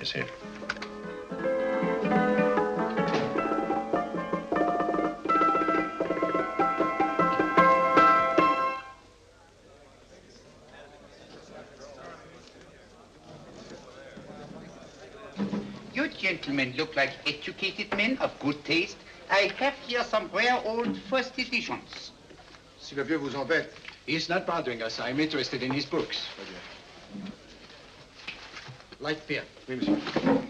is here. You gentlemen look like educated men of good taste. I have here some rare old first editions. Si le vieux vous embête. He's not bothering us. I'm interested in his books. Light beer. Oui, monsieur.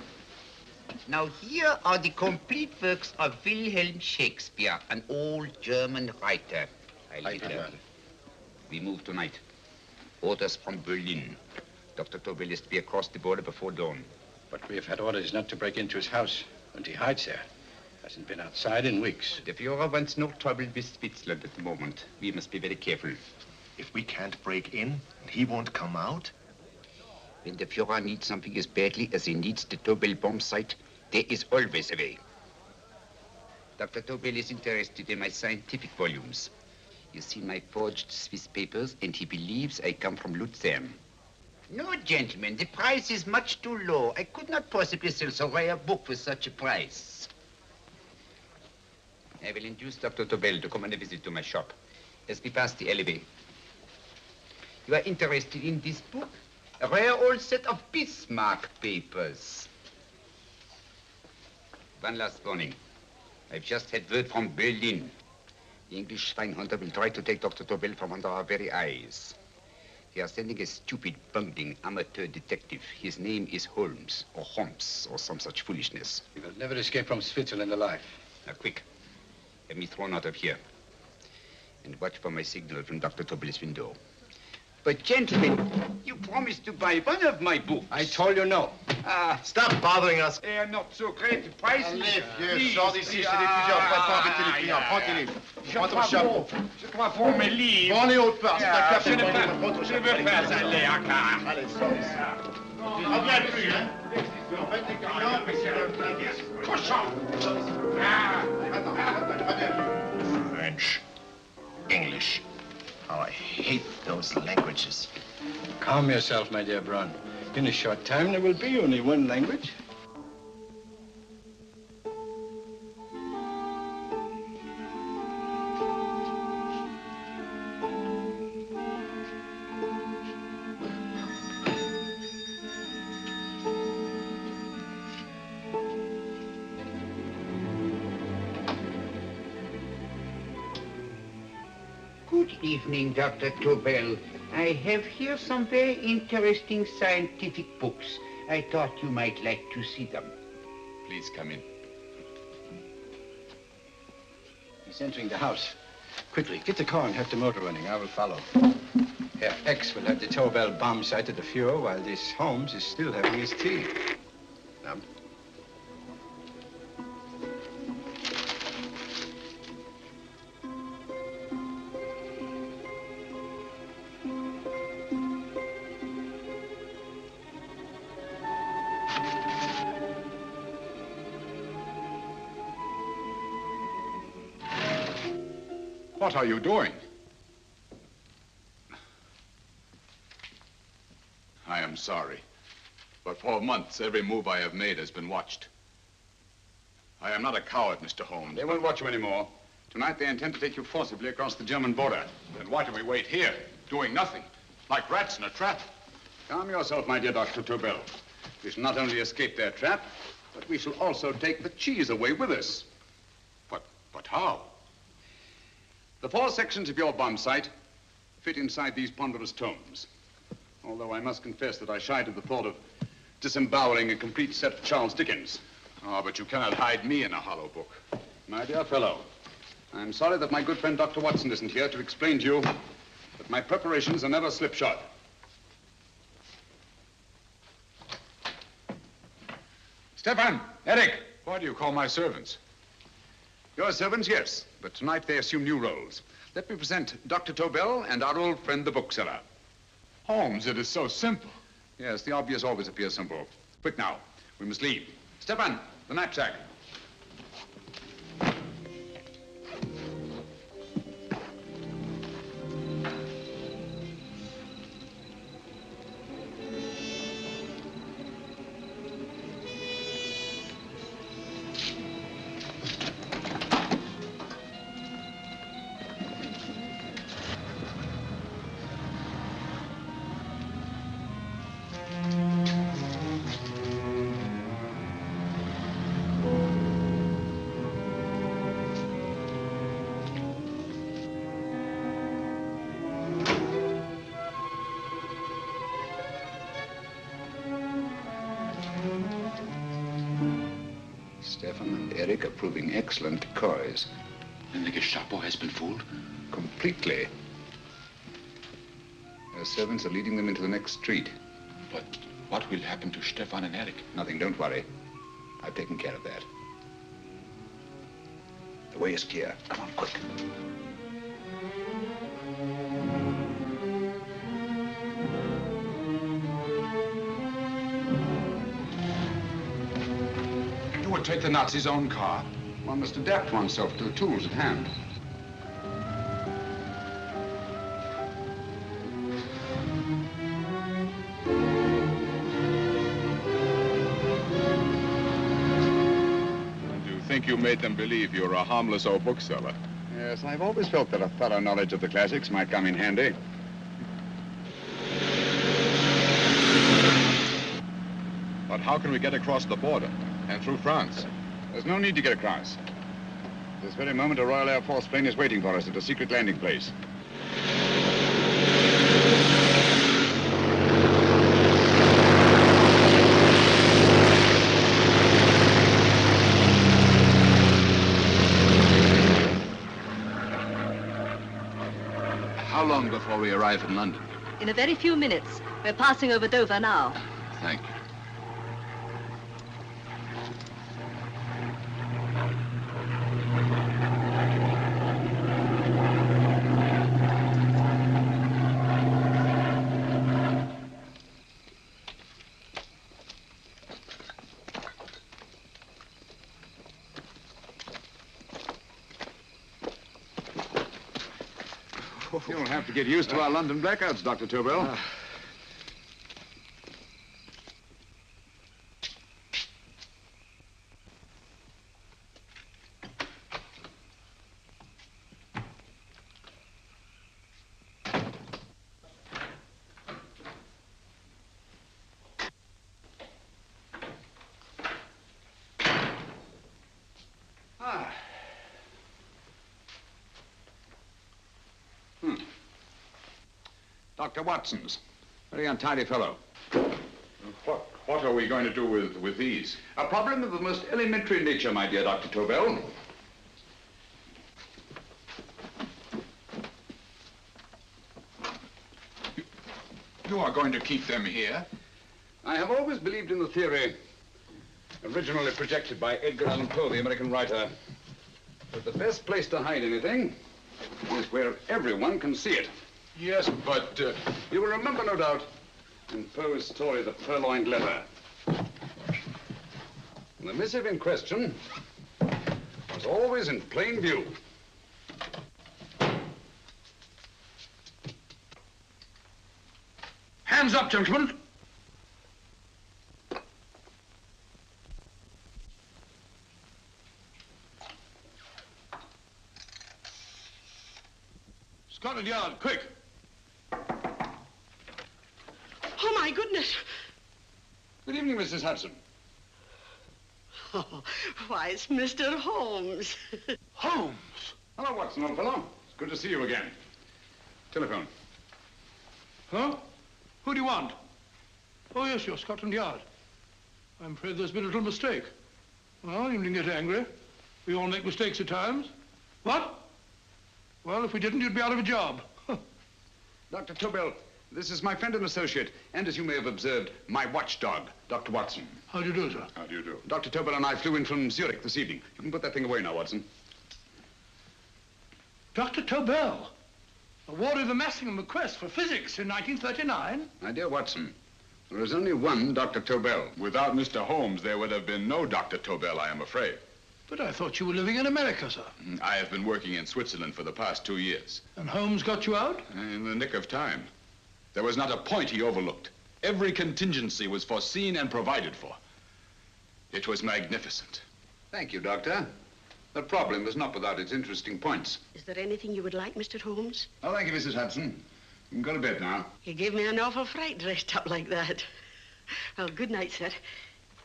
Now here are the complete works of Wilhelm Shakespeare, an old German writer. Light beer. We move tonight. Orders from Berlin. Dr. Tobel is to be across the border before dawn. But we have had orders not to break into his house, and he hides there. Hasn't been outside in weeks. The Führer wants no trouble with Switzerland at the moment. We must be very careful. If we can't break in, and he won't come out? When the Führer needs something as badly as he needs the Tobel bomb site, there is always a way. Dr. Tobel is interested in my scientific volumes. He's seen my forged Swiss papers, and he believes I come from Lucerne. No, gentlemen, the price is much too low. I could not possibly sell so rare a book for such a price. I will induce Dr. Tobel to come on a visit to my shop as we pass the alleyway. You are interested in this book? A rare old set of Bismarck papers. One last warning. I've just had word from Berlin. The English swinehunter will try to take Dr. Tobel from under our very eyes. They are sending a stupid, bungling amateur detective. His name is Holmes, or some such foolishness. He will never escape from Switzerland alive. Now, quick. Have me thrown out of here. And watch for my signal from Dr. Tobel's window. But, gentlemen, you promised to buy one of my books. I told you no. Stop bothering us. They are not so great prices. Allez, vieux, sors d'ici, c'est d'étudiants. Faut pas embêter les clients. Prends tes livres. Prends ton chapeau. Je crois pour mes livres. Prends les autres parts. C'est un café. Je veux pas aller à Kaaren. Allez, sors d'ici. Tu reviens plus, hein. En fait, les clients, mais c'est le... Cochon. Attends, French, English. How I hate those languages. Calm yourself, my dear Braun. In a short time, there will be only one language. Good evening, Dr. Tobel. I have here some very interesting scientific books. I thought you might like to see them. Please come in. He's entering the house. Quickly, get the car and have the motor running. I will follow. Herr X will have the Tobel bomb site at the Führer while this Holmes is still having his tea. Now. What are you doing? I am sorry, but for months, every move I have made has been watched. I am not a coward, Mr. Holmes. They won't watch you anymore. Tonight, they intend to take you forcibly across the German border. Then why do we wait here, doing nothing, like rats in a trap? Calm yourself, my dear Dr. Tobel. We shall not only escape their trap, but we shall also take the cheese away with us. But how? The 4 sections of your bomb site fit inside these ponderous tomes. Although I must confess that I shied at the thought of disemboweling a complete set of Charles Dickens. Oh, but you cannot hide me in a hollow book. My dear fellow, I'm sorry that my good friend Dr. Watson isn't here to explain to you that my preparations are never slipshod. Stefan, Eric, why do you call my servants? Your servants, yes, but tonight they assume new roles. Let me present Dr. Tobel and our old friend, the bookseller. Holmes, it is so simple. Yes, the obvious always appears simple. Quick now, we must leave. Stefan, the knapsack. Eric are proving excellent decoys. Then the Gestapo has been fooled? Completely. Their servants are leading them into the next street. But what will happen to Stefan and Eric? Nothing, don't worry. I've taken care of that. The way is clear. Come on, quick. You would take the Nazis' own car? One must adapt oneself to the tools at hand. You made them believe you were a harmless old bookseller. Yes, I've always felt that a thorough knowledge of the classics might come in handy. But how can we get across the border and through France? There's no need to get across. This very moment, a Royal Air Force plane is waiting for us at a secret landing place. How long before we arrive in London? In a very few minutes. We're passing over Dover now. Thank you. You'll have to get used to our London blackouts, Dr. Tobel. Dr. Watson's. Very untidy fellow. What are we going to do with these? A problem of the most elementary nature, my dear Dr. Tobel. You are going to keep them here? I have always believed in the theory, originally projected by Edgar Allan Poe, the American writer, that the best place to hide anything is where everyone can see it. Yes, but... You will remember, no doubt, in Poe's story, The Purloined Letter. The missive in question was always in plain view. Hands up, gentlemen. Scotland Yard, quick. Oh, my goodness. Good evening, Mrs. Hudson. Oh, why, it's Mr. Holmes. Holmes. Hello, Watson, old fellow. It's good to see you again. Telephone. Huh? Who do you want? Oh, yes, you're Scotland Yard. I'm afraid there's been a little mistake. Well, you needn't get angry. We all make mistakes at times. What? Well, if we didn't, you'd be out of a job. Dr. Tobel, this is my friend and associate, and as you may have observed, my watchdog, Dr. Watson. How do you do, sir? How do you do? Dr. Tobel and I flew in from Zurich this evening. You can put that thing away now, Watson. Dr. Tobel, awarded the Massingham Bequest for physics in 1939. My dear Watson, there is only one Dr. Tobel. Without Mr. Holmes, there would have been no Dr. Tobel, I am afraid. But I thought you were living in America, sir. I have been working in Switzerland for the past 2 years. And Holmes got you out? In the nick of time. There was not a point he overlooked. Every contingency was foreseen and provided for. It was magnificent. Thank you, Doctor. The problem is not without its interesting points. Is there anything you would like, Mr. Holmes? Oh, thank you, Mrs. Hudson. You can go to bed now. You gave me an awful fright dressed up like that. Well, good night, sir.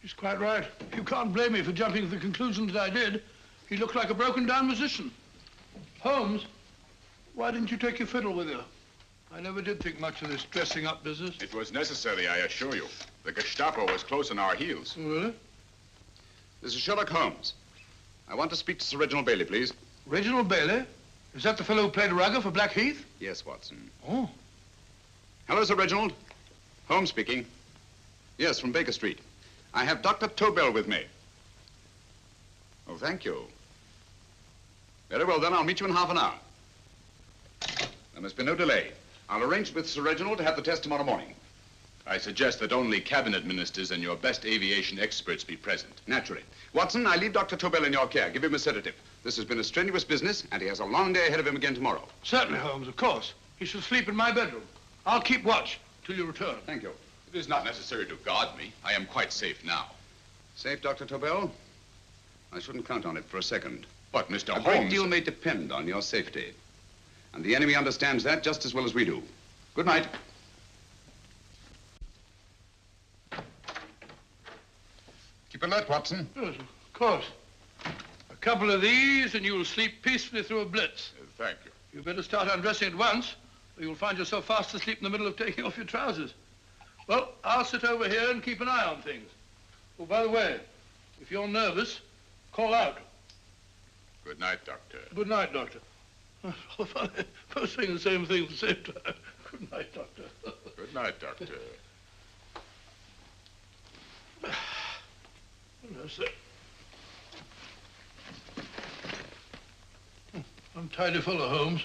He's quite right. You can't blame me for jumping to the conclusion that I did. He looked like a broken-down musician. Holmes, why didn't you take your fiddle with you? I never did think much of this dressing-up business. It was necessary, I assure you. The Gestapo was close on our heels. Oh, really? This is Sherlock Holmes. I want to speak to Sir Reginald Bailey, please. Reginald Bailey? Is that the fellow who played rugger for Blackheath? Yes, Watson. Oh. Hello, Sir Reginald. Holmes speaking. Yes, from Baker Street. I have Dr. Tobel with me. Oh, thank you. Very well, then. I'll meet you in half an hour. There must be no delay. I'll arrange with Sir Reginald to have the test tomorrow morning. I suggest that only cabinet ministers and your best aviation experts be present. Naturally. Watson, I leave Dr. Tobel in your care. Give him a sedative. This has been a strenuous business, and he has a long day ahead of him again tomorrow. Certainly, Holmes, of course. He shall sleep in my bedroom. I'll keep watch till you return. Thank you. It is not necessary to guard me. I am quite safe now. Safe, Dr. Tobel? I shouldn't count on it for a second. But, Mr. Holmes... A great deal may depend on your safety. And the enemy understands that just as well as we do. Good night. Keep alert, Watson. Yes, of course. A couple of these and you'll sleep peacefully through a blitz. Thank you. You better start undressing at once, or you'll find yourself fast asleep in the middle of taking off your trousers. Well, I'll sit over here and keep an eye on things. Oh, by the way, if you're nervous, call out. Good night, Doctor. Good night, Doctor. Both saying the same thing at the same time. Good night, Doctor. Good night, Doctor. That's it. Untidy fellow, Holmes.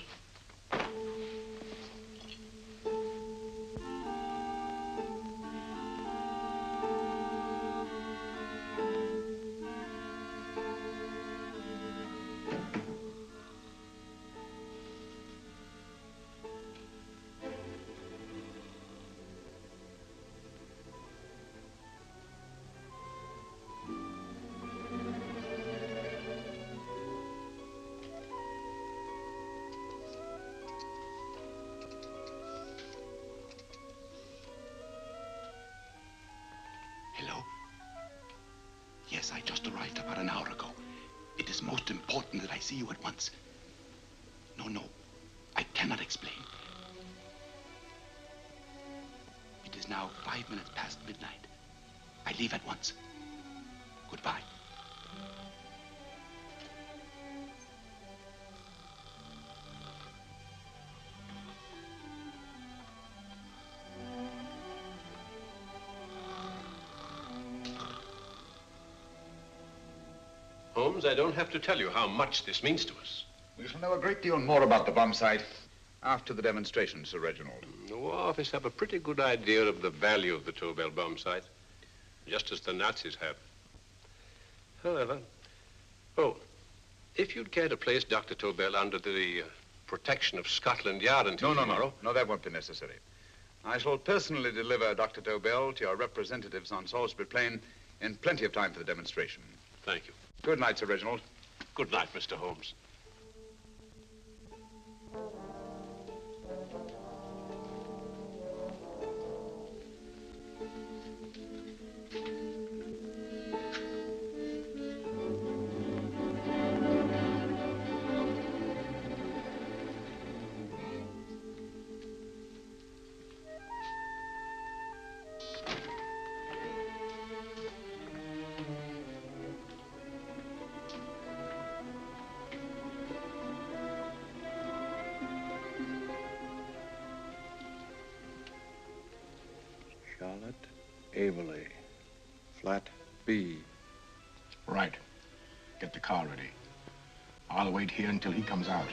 Hello? Yes, I just arrived about an hour ago. It is most important that I see you at once. No, I cannot explain. It is now 5 minutes past midnight. I leave at once. Goodbye. Holmes, I don't have to tell you how much this means to us. We shall know a great deal more about the bomb site after the demonstration, Sir Reginald. The War Office have a pretty good idea of the value of the Tobel bomb site, just as the Nazis have. However, if you'd care to place Dr. Tobel under the protection of Scotland Yard until tomorrow... No, that won't be necessary. I shall personally deliver Dr. Tobel to your representatives on Salisbury Plain in plenty of time for the demonstration. Thank you. Good night, Sir Reginald. Good night, Mr. Holmes. Charlotte Averley, flat B. Right. Get the car ready. I'll wait here until he comes out.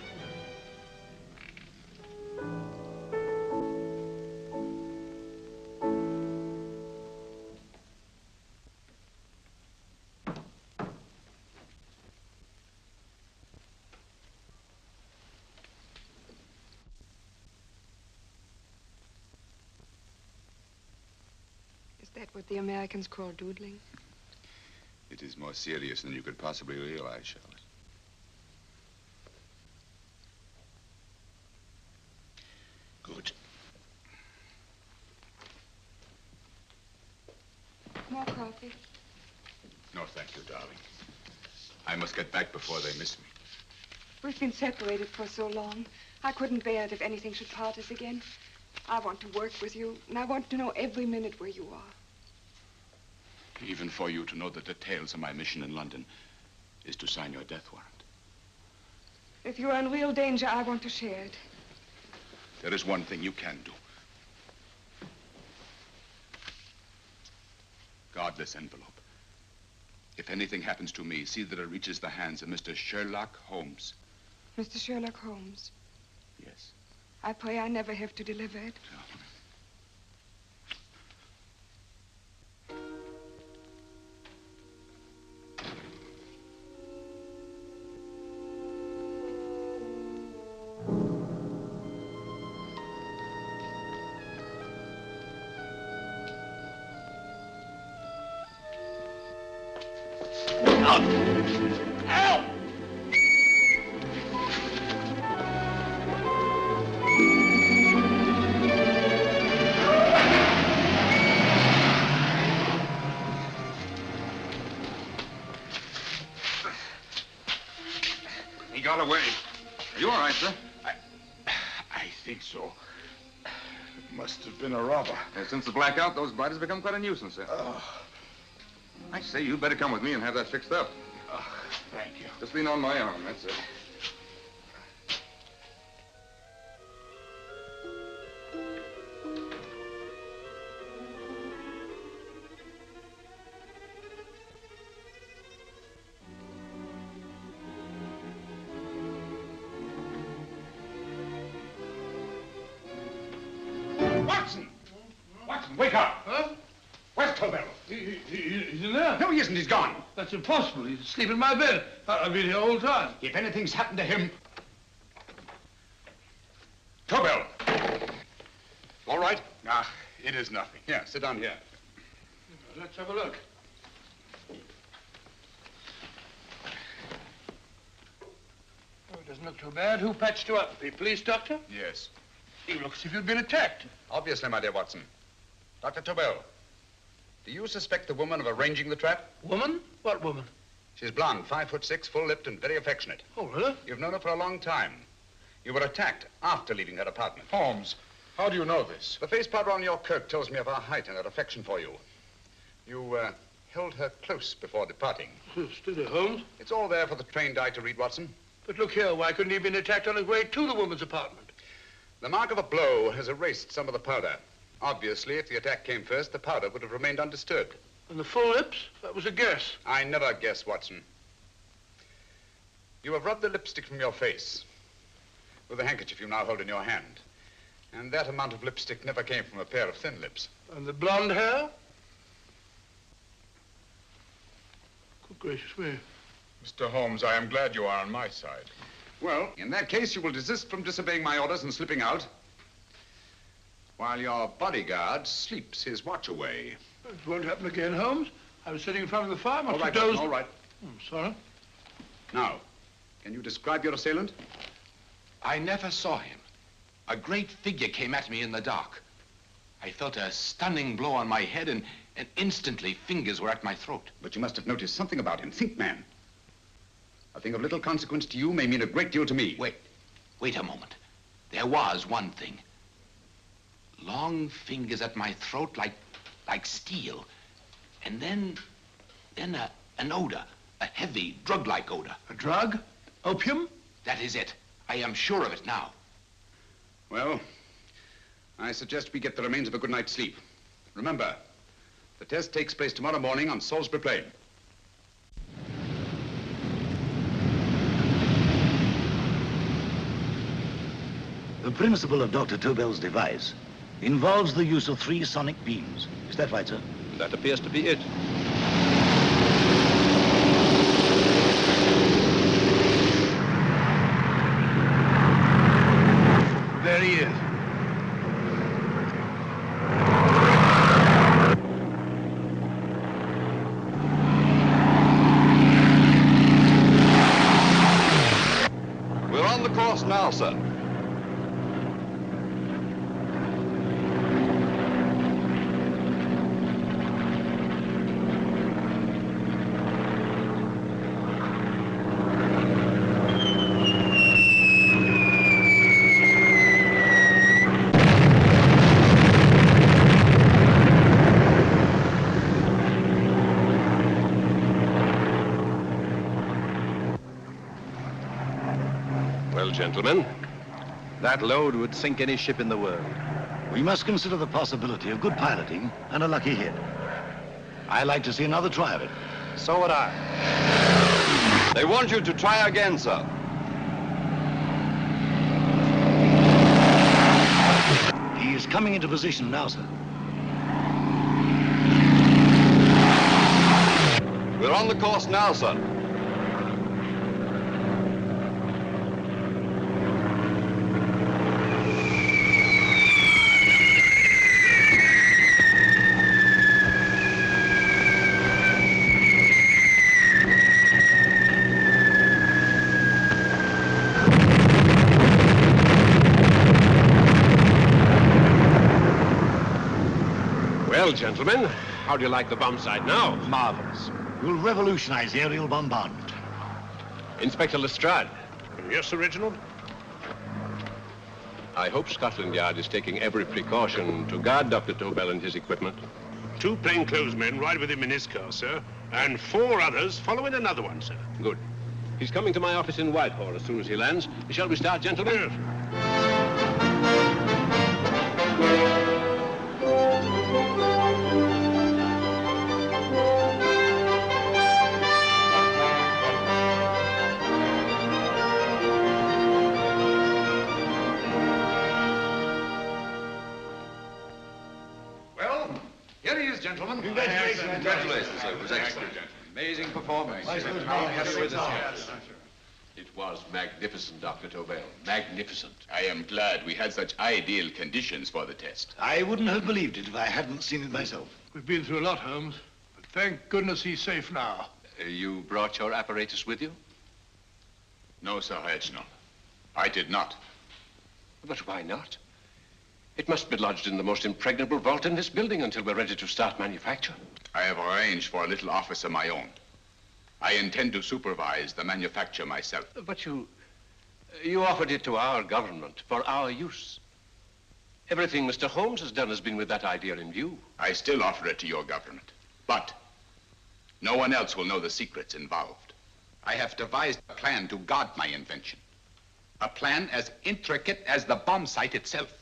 Is that what the Americans call doodling? It is more serious than you could possibly realize, Charlotte. Good. More coffee? No, thank you, darling. I must get back before they miss me. We've been separated for so long. I couldn't bear it if anything should part us again. I want to work with you, and I want to know every minute where you are. Even for you to know the details of my mission in London, is to sign your death warrant. If you are in real danger, I want to share it. There is one thing you can do. Guard this envelope. If anything happens to me, see that it reaches the hands of Mr. Sherlock Holmes. Mr. Sherlock Holmes. Yes. I pray I never have to deliver it. He got away. Are you all right, sir? I think so. It must have been a robber. Since the blackout, those blighters have become quite a nuisance, sir. I say, you'd better come with me and have that fixed up. Thank you. Just lean on my arm, that's it. Watson, wake up! Huh? Where's Tobel? He's in there. No, he isn't. He's gone. That's impossible. He's asleep in my bed. I've been here all the time. If anything's happened to him... Tobel! All right? It is nothing. Yeah, sit down here. Let's have a look. Oh, it doesn't look too bad. Who patched you up? The police doctor? Yes. You look as if you'd been attacked. Obviously, my dear Watson. Dr. Tobel, do you suspect the woman of arranging the trap? Woman? What woman? She's blonde, 5'6", full-lipped, and very affectionate. Oh, really? You've known her for a long time. You were attacked after leaving her apartment. Holmes, how do you know this? The face powder on your coat tells me of her height and her affection for you. You held her close before departing. Steady, Holmes. It's all there for the trained eye to read, Watson. But look here, why couldn't he have been attacked on his way to the woman's apartment? The mark of a blow has erased some of the powder. Obviously, if the attack came first, the powder would have remained undisturbed. And the full lips? That was a guess. I never guess, Watson. You have rubbed the lipstick from your face with the handkerchief you now hold in your hand. And that amount of lipstick never came from a pair of thin lips. And the blonde hair? Good gracious me. Mr. Holmes, I am glad you are on my side. Well, in that case, you will desist from disobeying my orders and slipping out while your bodyguard sleeps his watch away. It won't happen again, Holmes. I was sitting in front of the fire. All right, Watson, all right. Sorry. Now, can you describe your assailant? I never saw him. A great figure came at me in the dark. I felt a stunning blow on my head, and instantly fingers were at my throat. But you must have noticed something about him. Think, man. A thing of little consequence to you may mean a great deal to me. Wait a moment. There was one thing. Long fingers at my throat like steel. And then an odor, a heavy, drug-like odor. A drug? Opium? That is it. I am sure of it now. Well, I suggest we get the remains of a good night's sleep. Remember, the test takes place tomorrow morning on Salisbury Plain. The principle of Dr. Tobel's device involves the use of 3 sonic beams. Is that right, sir? That appears to be it. There he is. We're on the course now, sir. gentlemen. That load would sink any ship in the world. We must consider the possibility of good piloting and a lucky hit. I like to see another try of it. So would I. They want you to try again, sir. He is coming into position now, sir. We're on the course now, sir. Well, gentlemen, how do you like the bomb sight now? Marvelous. We'll revolutionize the aerial bombardment. Inspector Lestrade. Yes, Sir Reginald? I hope Scotland Yard is taking every precaution to guard Dr. Tobel and his equipment. 2 plainclothesmen ride with him in his car, sir, and 4 others follow in another one, sir. Good. He's coming to my office in Whitehall as soon as he lands. Shall we start, gentlemen? Yes. Here he is, gentlemen. Congratulations, sir. It was excellent. Amazing performance. It was magnificent, Dr. Tobel. Magnificent. I am glad we had such ideal conditions for the test. I wouldn't have believed it if I hadn't seen it myself. We've been through a lot, Holmes, but thank goodness he's safe now. You brought your apparatus with you? No, Sir Reginald. I did not. But why not? It must be lodged in the most impregnable vault in this building until we're ready to start manufacture. I have arranged for a little office of my own. I intend to supervise the manufacture myself. But you offered it to our government for our use. Everything Mr. Holmes has done has been with that idea in view. I still offer it to your government, but no one else will know the secrets involved. I have devised a plan to guard my invention. A plan as intricate as the bomb sight itself.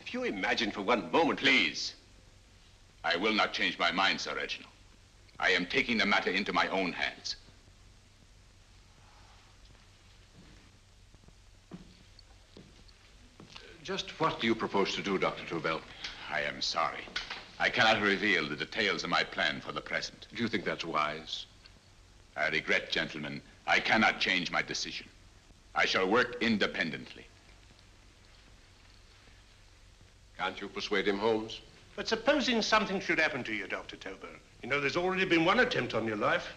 If you imagine for one moment... Please. I will not change my mind, Sir Reginald. I am taking the matter into my own hands. Just what do you propose to do, Dr. Tobel? I am sorry. I cannot reveal the details of my plan for the present. Do you think that's wise? I regret, gentlemen, I cannot change my decision. I shall work independently. Can't you persuade him, Holmes? But supposing something should happen to you, Dr. Tobel. You know, there's already been one attempt on your life.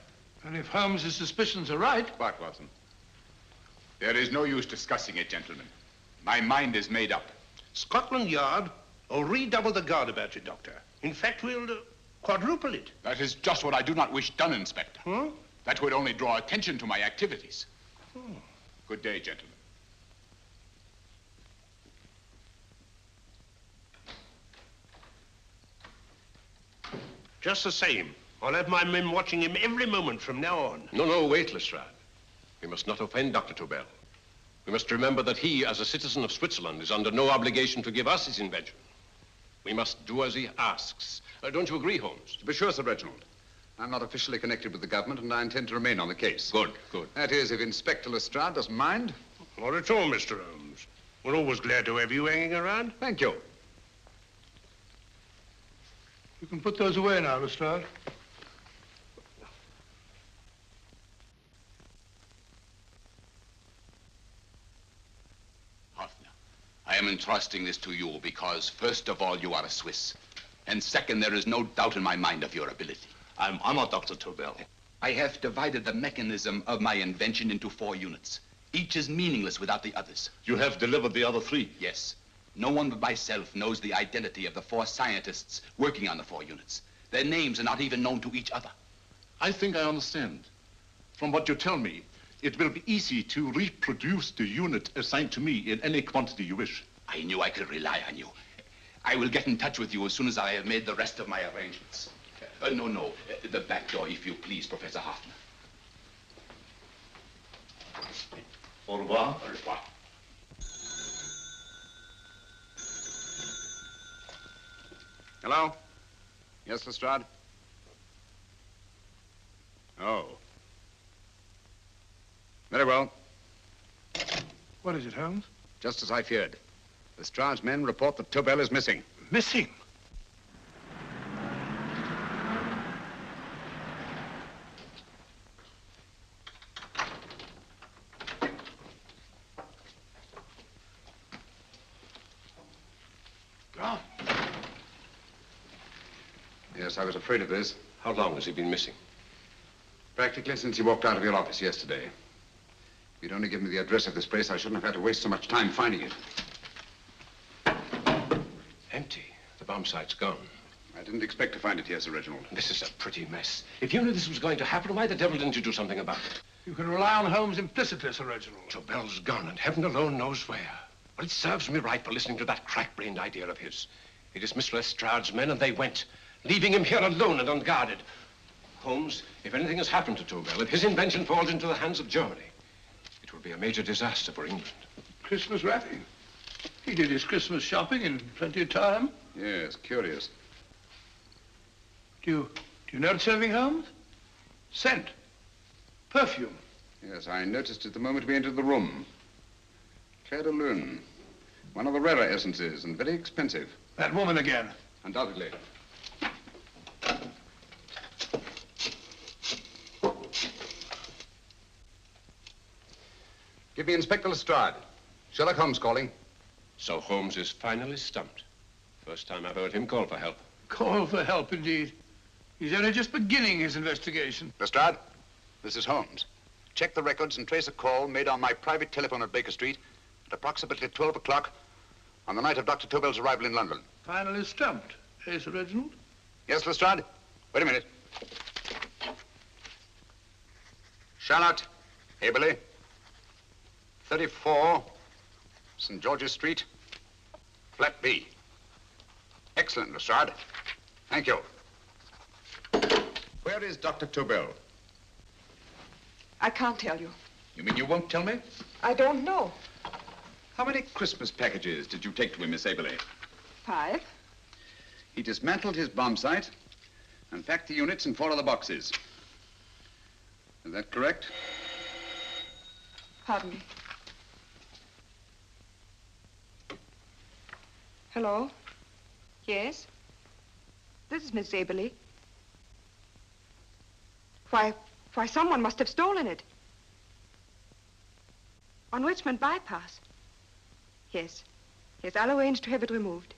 And if Holmes' suspicions are right... What, Watson? There is no use discussing it, gentlemen. My mind is made up. Scotland Yard will redouble the guard about you, Doctor. In fact, we'll quadruple it. That is just what I do not wish done, Inspector. Hmm? That would only draw attention to my activities. Good day, gentlemen. Just the same, I'll have my men watching him every moment from now on. No, wait, Lestrade. We must not offend Dr. Tobel. We must remember that he, as a citizen of Switzerland, is under no obligation to give us his invention. We must do as he asks. Don't you agree, Holmes? To be sure, Sir Reginald. I'm not officially connected with the government, and I intend to remain on the case. Good. That is, if Inspector Lestrade doesn't mind. Not at all, Mr. Holmes. We're always glad to have you hanging around. Thank you. You can put those away now, Lestrade. Hoffner, I am entrusting this to you because, first of all, you are a Swiss. And second, there is no doubt in my mind of your ability. I'm honored, Dr. Tobel. I have divided the mechanism of my invention into 4 units. Each is meaningless without the others. You have delivered the other 3? Yes. No one but myself knows the identity of the 4 scientists working on the 4 units. Their names are not even known to each other. I think I understand. From what you tell me, it will be easy to reproduce the unit assigned to me in any quantity you wish. I knew I could rely on you. I will get in touch with you as soon as I have made the rest of my arrangements. No. The back door, if you please, Professor Hoffner. Au revoir. Au revoir. Hello? Yes, Lestrade? Oh. Very well. What is it, Holmes? Just as I feared. Lestrade's men report that Tobel is missing. Missing? Gone. Yes, I was afraid of this. How long has he been missing? Practically since he walked out of your office yesterday. If you'd only given me the address of this place, I shouldn't have had to waste so much time finding it. Empty. The bomb site's gone. I didn't expect to find it here, Sir Reginald. This is a pretty mess. If you knew this was going to happen, why the devil didn't you do something about it? You can rely on Holmes implicitly, Sir Reginald. Tobel's gone, and heaven alone knows where. But it serves me right for listening to that crack-brained idea of his. He dismissed Lestrade's men, and they went, leaving him here alone and unguarded. Holmes, if anything has happened to Tobel, if his invention falls into the hands of Germany, it will be a major disaster for England. Christmas wrapping. He did his Christmas shopping in plenty of time. Yes, curious. Do you notice anything, Holmes? Scent. Perfume. Yes, I noticed it the moment we entered the room. Claire de Lune. One of the rarer essences, and very expensive. That woman again. Undoubtedly. Give me Inspector Lestrade. Sherlock Holmes calling. So Holmes is finally stumped. First time I've heard him call for help. Call for help, indeed. He's only just beginning his investigation. Lestrade, this is Holmes. Check the records and trace a call made on my private telephone at Baker Street at approximately 12 o'clock on the night of Dr. Tobel's arrival in London. Finally stumped, eh, Sir Reginald? Yes, Lestrade? Wait a minute. Charlotte, Aberley, 34, St. George's Street, flat B. Excellent, Lestrade. Thank you. Where is Dr. Tobel? I can't tell you. You mean you won't tell me? I don't know. How many Christmas packages did you take to him, Miss Aberley? 5. He dismantled his bomb site and packed the units in 4 other boxes. Is that correct? Pardon me. Hello? Yes? This is Miss Aberley. Why, someone must have stolen it. On Richmond Bypass. Yes. Yes, I'll arrange to have it removed.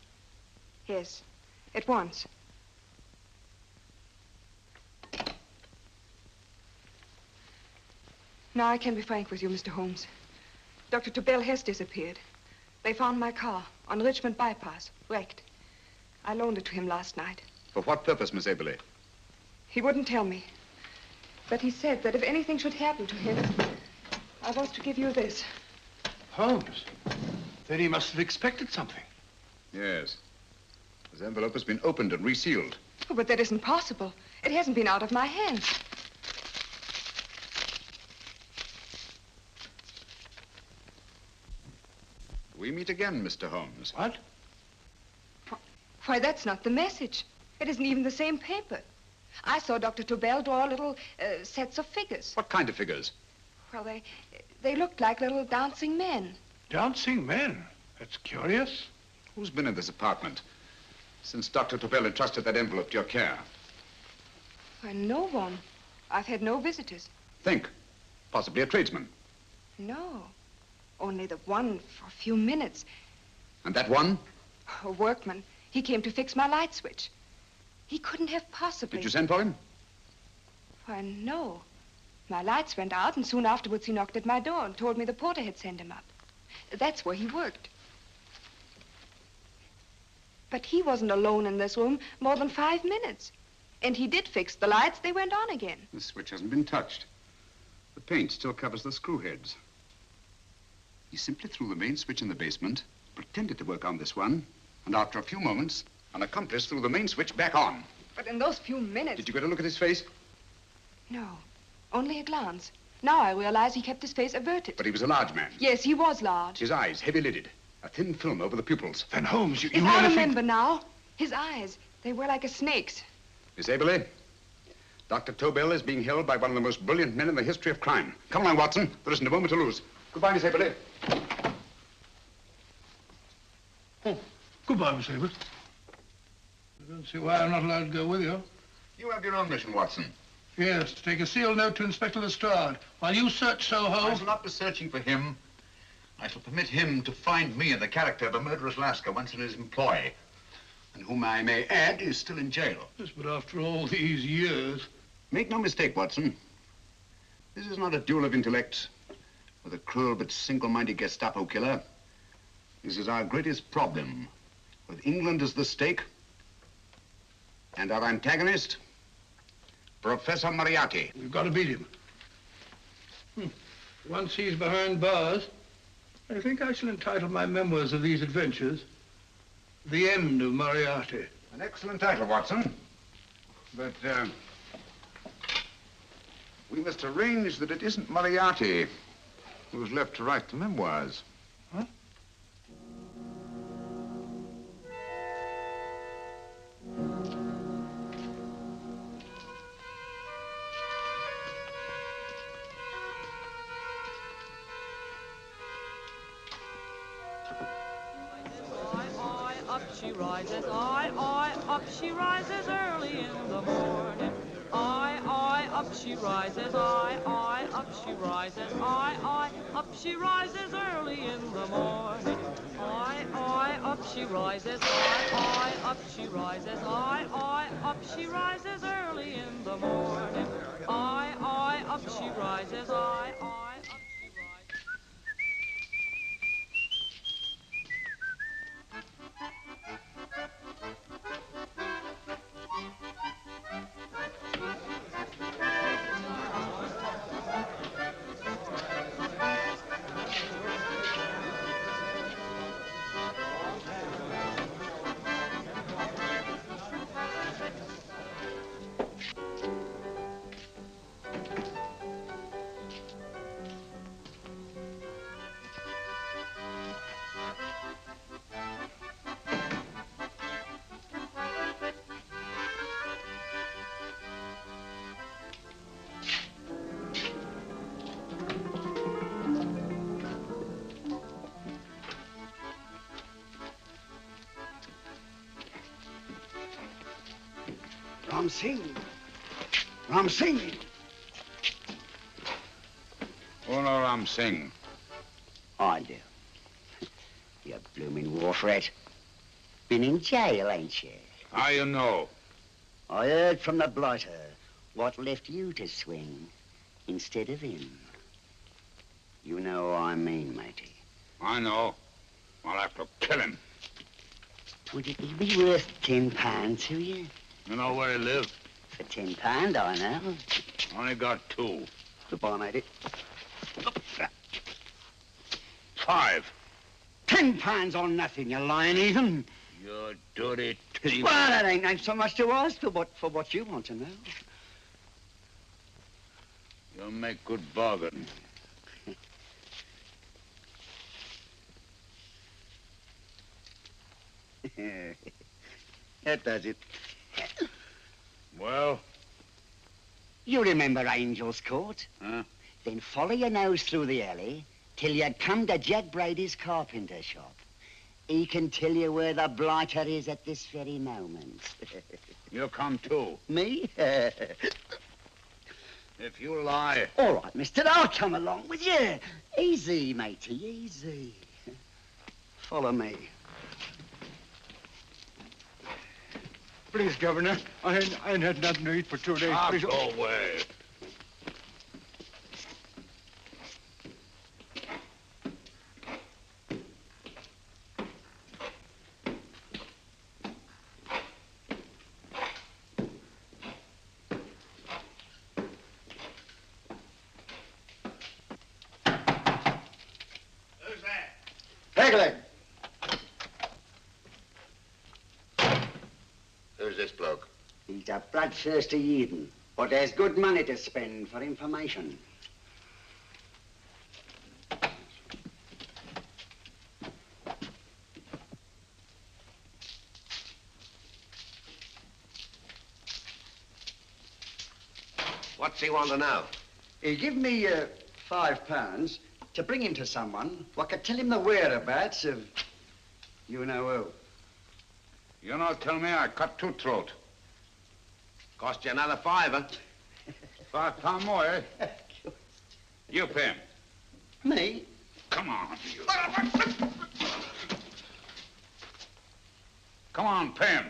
Yes, at once. Now I can be frank with you, Mr. Holmes. Dr. Tobel has disappeared. They found my car on Richmond Bypass, wrecked. I loaned it to him last night. For what purpose, Miss Aberley? He wouldn't tell me. But he said that if anything should happen to him, I was to give you this. Holmes? Then he must have expected something. Yes. This envelope has been opened and resealed. Oh, but that isn't possible. It hasn't been out of my hands. We meet again, Mr. Holmes. What? Why, that's not the message. It isn't even the same paper. I saw Dr. Tobel draw little sets of figures. What kind of figures? Well, they looked like little dancing men. Dancing men? That's curious. Who's been in this apartment since Dr. Tobel entrusted that envelope to your care? Why, no one. I've had no visitors. Think. Possibly a tradesman. No. Only the one for a few minutes. And that one? A workman. He came to fix my light switch. He couldn't have possibly... Did you send for him? Why, no. My lights went out, and soon afterwards he knocked at my door and told me the porter had sent him up. That's where he worked. But he wasn't alone in this room more than 5 minutes. And he did fix the lights. They went on again. The switch hasn't been touched. The paint still covers the screw heads. He simply threw the main switch in the basement, pretended to work on this one, and after a few moments, an accomplice threw the main switch back on. But in those few minutes... Did you get a look at his face? No, only a glance. Now I realize he kept his face averted. But he was a large man. Yes, he was large. His eyes heavy-lidded, a thin film over the pupils. Then, Holmes, you I remember now. His eyes, They were like a snake's. Miss Aberley, Dr. Tobel is being held by one of the most brilliant men in the history of crime. Come along, Watson. There isn't a moment to lose. Goodbye, Miss Aberley. Oh, goodbye, Miss Aberley. I don't see why I'm not allowed to go with you. You have your own mission, Watson. Yes, to take a sealed note to Inspector Lestrade while you search Soho. I shall not be searching for him. I shall permit him to find me in the character of a murderous Lascar once in his employ, and whom I may add is still in jail. Yes, but after all these years... Make no mistake, Watson. This is not a duel of intellects with a cruel but single-minded Gestapo killer. This is our greatest problem, with England as the stake, and our antagonist, Professor Moriarty. We've got to beat him. Once he's behind bars, I think I shall entitle my memoirs of these adventures, The End of Moriarty. An excellent title, Watson. But, we must arrange that it isn't Moriarty who's left to write the memoirs. Huh? Up she rises, up she rises early in the morning. Up she rises, up she rises, up she rises early in the morning. Up she rises, up she rises, up she rises early in the morning. Up she rises, up she rises. Ram Singh. Ram Singh. Oh, no, Ram Singh. I do. You blooming wharf rat. Been in jail, ain't you? How you know? I heard from the blighter what left you to swing instead of him. You know what I mean, matey. I know. I'll have to kill him. Would it be worth £10 to you? You know where he lives? For £10, I know. Only got 2. Goodbye, matey. 5. £10 on nothing, you lying heathen. You dirty thief. Well, that ain't so much to ask for what you want to know. You make good bargain. That does it. Well? You remember Angel's Court? Huh? Then follow your nose through the alley till you come to Jack Brady's carpenter shop. He can tell you where the blighter is at this very moment. You come too. Me? If you lie... All right, mister, I'll come along with you. Easy, matey, easy. Follow me. Please, Governor, I ain't had nothing to eat for 2 days. Please. Go away. Who's that? Pegleg. Who's this bloke? He's a bloodthirsty heathen, but there's good money to spend for information. What's he want to know? He give me £5 to bring him to someone what could tell him the whereabouts of you know who. You not tell me I cut two throat. Cost you another £5. £5 more, eh? You pay him. Me? Come on, you. Come on, pay him.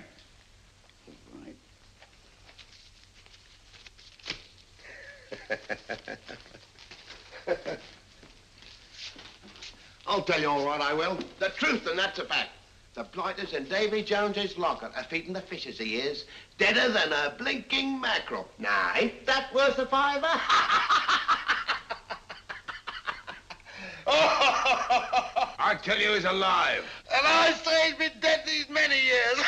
I'll tell you all right, I will. The truth, and that's a fact. The blighters in Davy Jones's locker are feeding the fishes, he is. Deader than a blinking mackerel. Now, ain't that worth a £5? I tell you he's alive. And I say he's been dead these many years.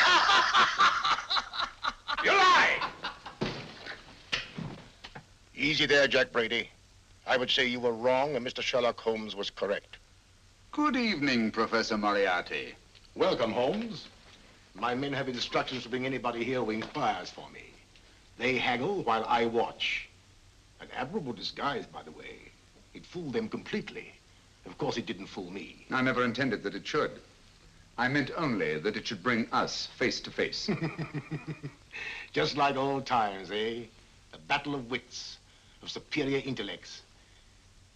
You lie! Easy there, Jack Brady. I would say you were wrong and Mr. Sherlock Holmes was correct. Good evening, Professor Moriarty. Welcome, Holmes. My men have instructions to bring anybody here who inquires for me. They haggle while I watch. An admirable disguise, by the way. It fooled them completely. Of course, it didn't fool me. I never intended that it should. I meant only that it should bring us face to face. Just like old times, eh? A battle of wits, of superior intellects.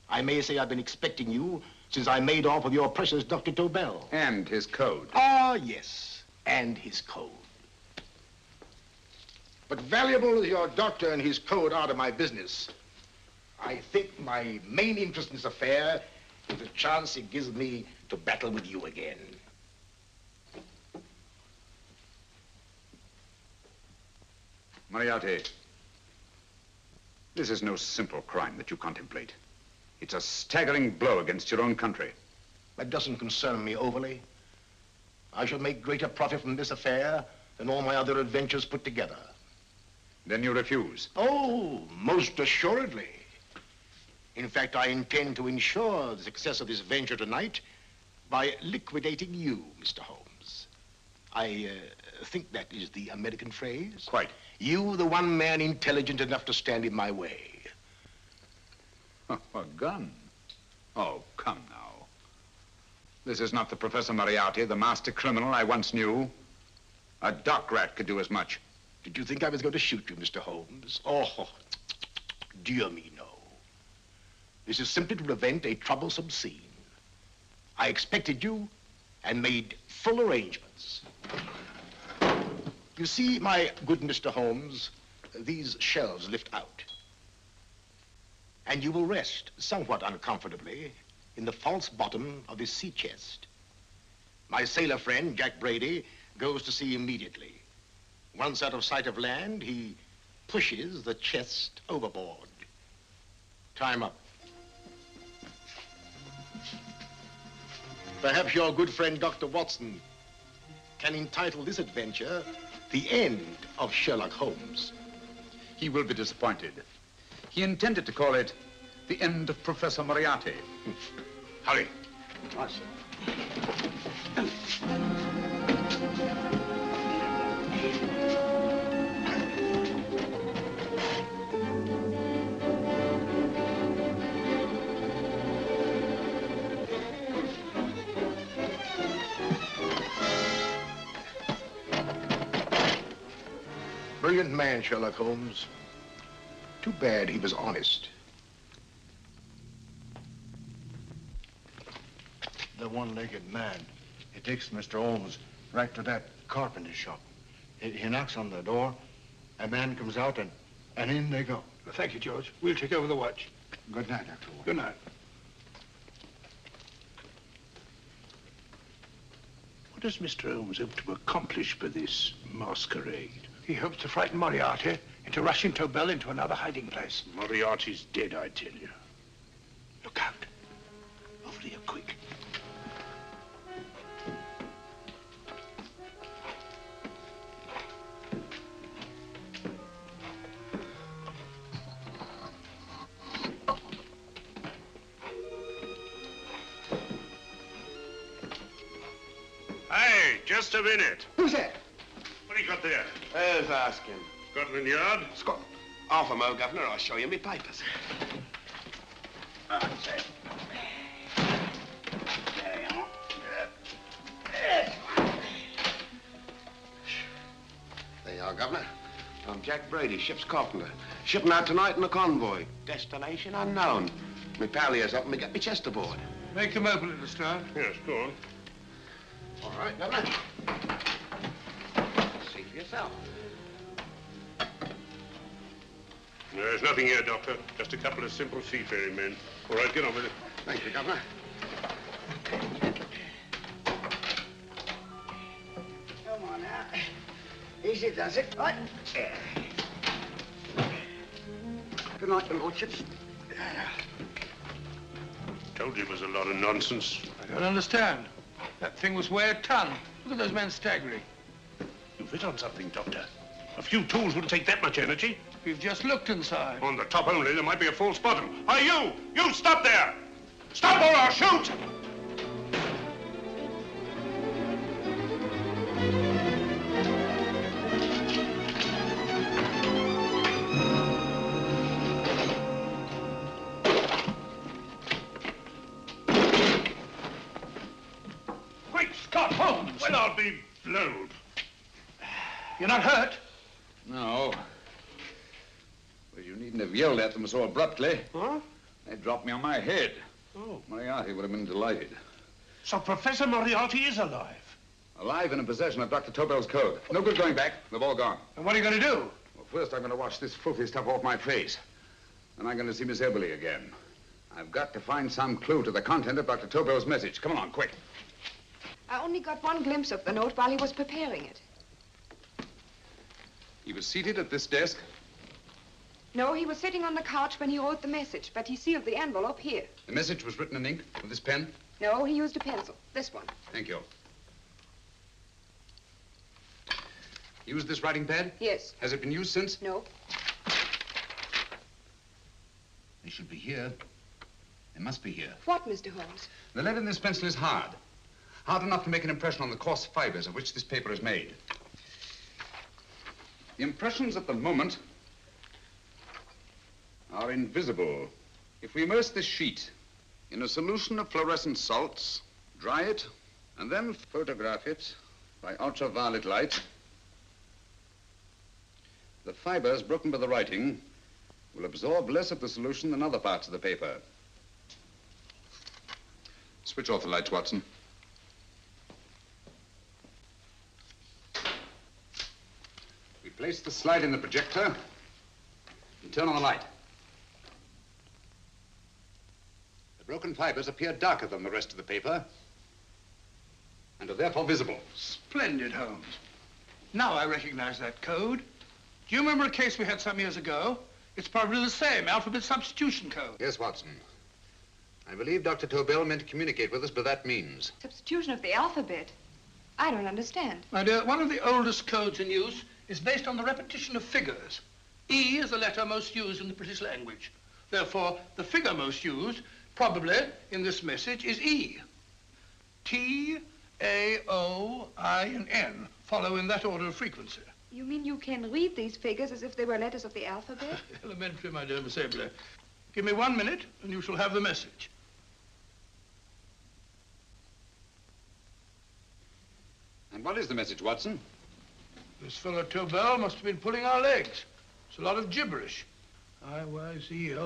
I may say I've been expecting you since I made off with your precious Dr. Tobel. And his code. Ah, yes, and his code. But valuable as your doctor and his code are to my business, I think my main interest in this affair is the chance it gives me to battle with you again. Moriarty, this is no simple crime that you contemplate. It's a staggering blow against your own country. That doesn't concern me overly. I shall make greater profit from this affair than all my other adventures put together. Then you refuse? Oh, most assuredly. In fact, I intend to ensure the success of this venture tonight by liquidating you, Mr. Holmes. I think that is the American phrase. Quite. You, the one man intelligent enough to stand in my way. A gun? Oh, come now. This is not the Professor Moriarty, the master criminal I once knew. A dock rat could do as much. Did you think I was going to shoot you, Mr. Holmes? Oh, dear me, no. This is simply to prevent a troublesome scene. I expected you and made full arrangements. You see, my good Mr. Holmes, these shelves lift out. And you will rest somewhat uncomfortably in the false bottom of this sea chest. My sailor friend, Jack Brady, goes to sea immediately. Once out of sight of land, he pushes the chest overboard. Time up. Perhaps your good friend, Dr. Watson, can entitle this adventure The End of Sherlock Holmes. He will be disappointed. He intended to call it The End of Professor Moriarty. Hurry. Brilliant man, Sherlock Holmes. Too bad he was honest. The one-legged man. He takes Mr. Holmes right to that carpenter shop. He knocks on the door, a man comes out, and in they go. Well, thank you, George. We'll take over the watch. Good night, Dr. Holmes. Good night. What does Mr. Holmes hope to accomplish by this masquerade? He hopes to frighten Moriarty into rushing Tobel into another hiding place. Moriarty's dead, I tell you. Look out. Over here, quick. Hey, just a minute. Who's that? What do you got there? Who's asking? Scotland Yard? Half a mo, Governor. I'll show you me papers. That's it. There you are. There you are, Governor. I'm Jack Brady, ship's carpenter. Shipping out tonight in a convoy. Destination unknown. Me pal here's helping me get me chest aboard. Make them open it, Lestrade. Yes, go on. All right, Governor. See for yourself. There's nothing here, Doctor. Just a couple of simple seafaring men. All right, get on with it. Thank you, Governor. Come on now. Easy does it. Right. Good night, your lordships. Told you it was a lot of nonsense. I don't understand. That thing was weigh a ton. Look at those men staggering. You've hit on something, Doctor. A few tools wouldn't take that much energy. We've just looked inside. On the top only, there might be a false bottom. Hey, you! You stop there! Stop or I'll shoot! Great Scott, Holmes! Well, I'll be blowed. You're not hurt? No. Well, you needn't have yelled at them so abruptly. Huh? They dropped me on my head. Oh. Moriarty would have been delighted. So Professor Moriarty is alive? Alive and in possession of Dr. Tobel's code. No good going back. They've all gone. And what are you going to do? Well, first I'm going to wash this filthy stuff off my face. Then I'm going to see Miss Eberly again. I've got to find some clue to the content of Dr. Tobel's message. Come along, quick. I only got one glimpse of the note while he was preparing it. He was seated at this desk. No, he was sitting on the couch when he wrote the message, but he sealed the envelope here. The message was written in ink with this pen? No, he used a pencil. This one. Thank you. Used this writing pad? Yes. Has it been used since? No. They should be here. They must be here. What, Mr. Holmes? The lead in this pencil is hard. Hard enough to make an impression on the coarse fibers of which this paper is made. The impressions at the moment are invisible. If we immerse this sheet in a solution of fluorescent salts, dry it, and then photograph it by ultraviolet light, the fibers broken by the writing will absorb less of the solution than other parts of the paper. Switch off the lights, Watson. We place the slide in the projector and turn on the light. The broken fibers appear darker than the rest of the paper and are therefore visible. Splendid, Holmes. Now I recognize that code. Do you remember a case we had some years ago? It's probably the same, alphabet substitution code. Yes, Watson. I believe Dr. Tobel meant to communicate with us by that means. Substitution of the alphabet? I don't understand. My dear, one of the oldest codes in use is based on the repetition of figures. E is the letter most used in the British language. Therefore, the figure most used, probably in this message, is E. T, A, O, I, and N follow in that order of frequency. You mean you can read these figures as if they were letters of the alphabet? Elementary, my dear Miss Abler. Give me 1 minute, and you shall have the message. And what is the message, Watson? This fellow Tobel must have been pulling our legs. It's a lot of gibberish. I-Y-Z-L-M-T-H-K.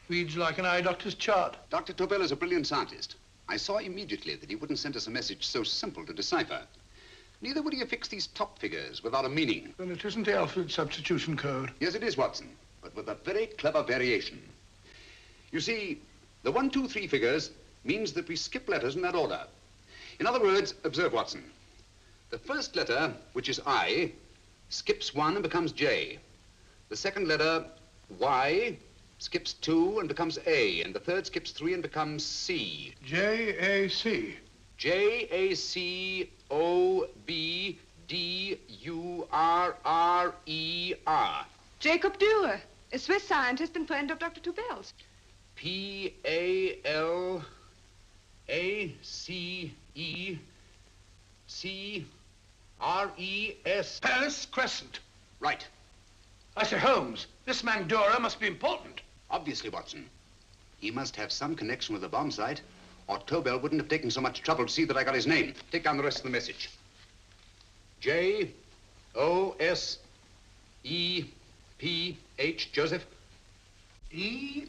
Reads like an eye doctor's chart. Dr. Tobel is a brilliant scientist. I saw immediately that he wouldn't send us a message so simple to decipher. Neither would he affix these top figures without a meaning. Then it isn't the alphabet substitution code. Yes, it is, Watson, but with a very clever variation. You see, the 1, 2, 3 figures means that we skip letters in that order. In other words, observe, Watson. The first letter, which is I, skips 1 and becomes J. The second letter, Y, skips 2 and becomes A. And the third skips 3 and becomes C. J-A-C. J-A-C-O-B-D-U-R-R-E-R. Jacob Dürer, a Swiss scientist and friend of Dr. Tobel's. P-A-L-A-C-E-C-R-E-S. Palace Crescent. Right. I say, Holmes, this man Dora must be important. Obviously, Watson. He must have some connection with the bomb site, or Tobel wouldn't have taken so much trouble to see that I got his name. Take down the rest of the message. J-O-S-E-P-H, Joseph. E-M-D-D-I-A-C.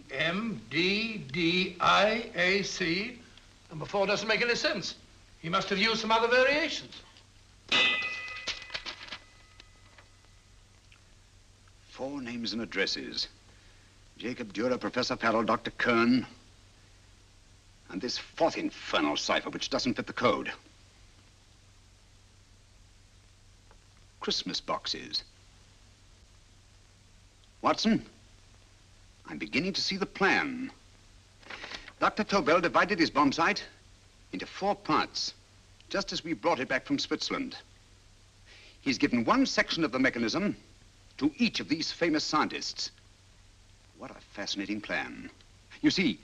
Number 4 doesn't make any sense. He must have used some other variations. 4 names and addresses. Jacob Dürer, Professor Farrell, Dr. Kern, and this 4th infernal cipher, which doesn't fit the code. Christmas boxes. Watson, I'm beginning to see the plan. Dr. Tobel divided his bomb site into 4 parts, just as we brought it back from Switzerland. He's given one section of the mechanism to each of these famous scientists. What a fascinating plan. You see,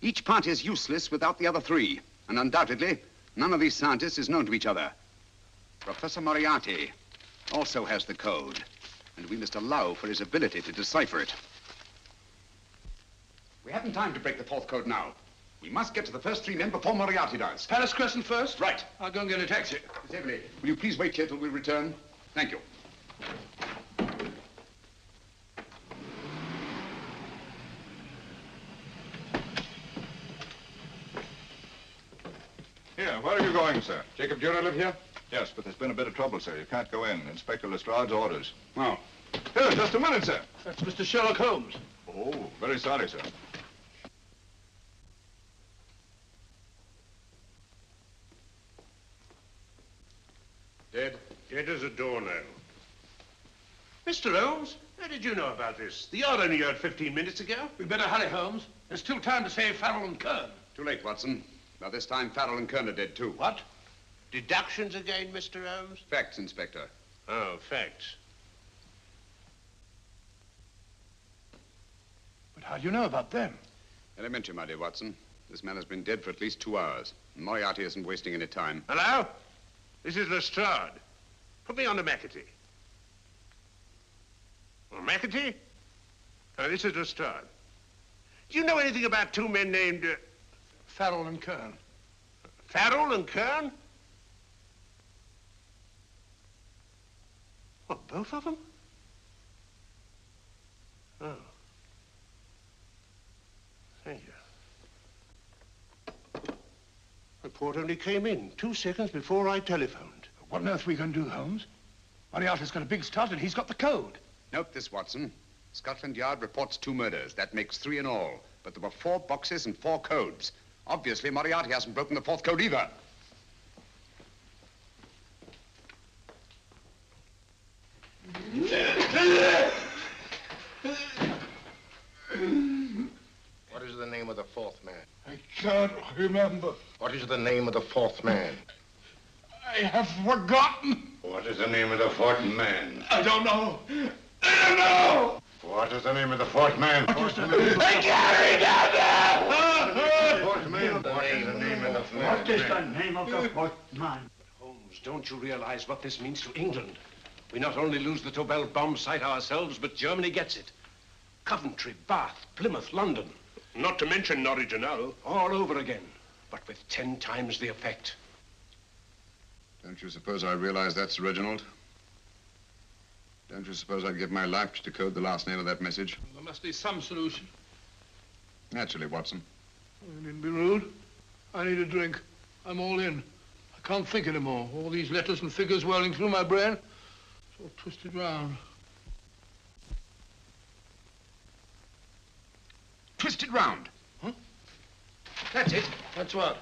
each part is useless without the other 3, and undoubtedly, none of these scientists is known to each other. Professor Moriarty also has the code, and we must allow for his ability to decipher it. We haven't time to break the 4th code now. We must get to the first 3 men before Moriarty does. Palace Crescent first? Right. I'll go and get a taxi. Miss Everly, will you please wait here till we return? Thank you. Here, where are you going, sir? Jacob Dürer live here? Yes, but there's been a bit of trouble, sir. You can't go in. Inspector Lestrade's orders. Oh. Here, just a minute, sir. That's Mr. Sherlock Holmes. Oh, very sorry, sir. Dead? Dead as a doornail. Mr. Holmes, how did you know about this? The yard only heard 15 minutes ago. We'd better hurry, Holmes. There's still time to save Farrell and Kern. Too late, Watson. By this time, Farrell and Kern are dead, too. What? Deductions again, Mr. Holmes? Facts, Inspector. Oh, facts. But how do you know about them? Elementary, my dear Watson. This man has been dead for at least 2 hours. Moriarty isn't wasting any time. Hello? This is Lestrade. Put me on to McAtee. Oh, McAtee? Oh, this is Lestrade. Do you know anything about 2 men named... Farrell and Kern. Farrell and Kern? What, both of them? Oh. Thank you. Report only came in 2 seconds before I telephoned. What on earth are we going to do, Holmes? Moriarty's got a big start and he's got the code. Note this, Watson. Scotland Yard reports 2 murders. That makes 3 in all. But there were 4 boxes and 4 codes. Obviously, Moriarty hasn't broken the 4th code either. What is the name of the 4th man? I can't remember. What is the name of the 4th man? I have forgotten. What is the name of the 4th man? I don't know. I don't know. What is the name of the 4th man? I can't remember. Fourth man. What is the name of the 4th man? What is the name of the 4th man? Holmes, don't you realize what this means to England? We not only lose the Tobel bomb site ourselves, but Germany gets it. Coventry, Bath, Plymouth, London. Not to mention Norwich and Hull. All over again, but with 10 times the effect. Don't you suppose I realize that's Reginald? Don't you suppose I'd give my life to decode the last name of that message? There must be some solution. Naturally, Watson. You needn't be rude. I need a drink. I'm all in. I can't think anymore. All these letters and figures whirling through my brain. It's all twisted round. Twisted round. Huh? That's it. That's what?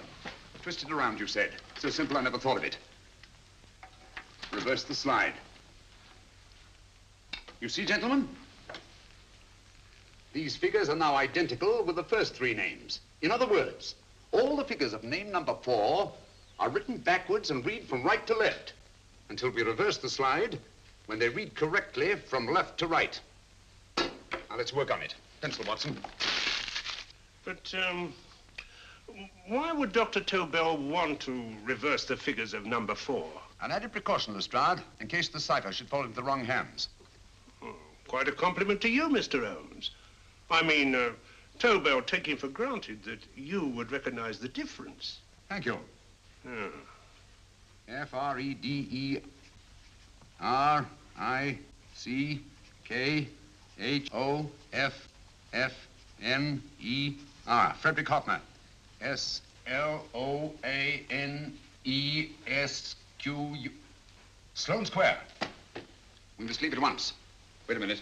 Twisted around, you said. So simple, I never thought of it. Reverse the slide. You see, gentlemen? These figures are now identical with the first 3 names. In other words, all the figures of name number 4 are written backwards and read from right to left until we reverse the slide when they read correctly from left to right. Now, let's work on it. Pencil, Watson. But, why would Dr. Tobel want to reverse the figures of number 4? An added precaution, Lestrade, in case the cipher should fall into the wrong hands. Oh, quite a compliment to you, Mr. Holmes. I mean, Tobel taking for granted that you would recognize the difference. Thank you. Oh. Frederick-Hoffner. Frederick Hoffner. S-L-O-A-N-E-S-Q-U. Sloane Square. We must leave at once. Wait a minute.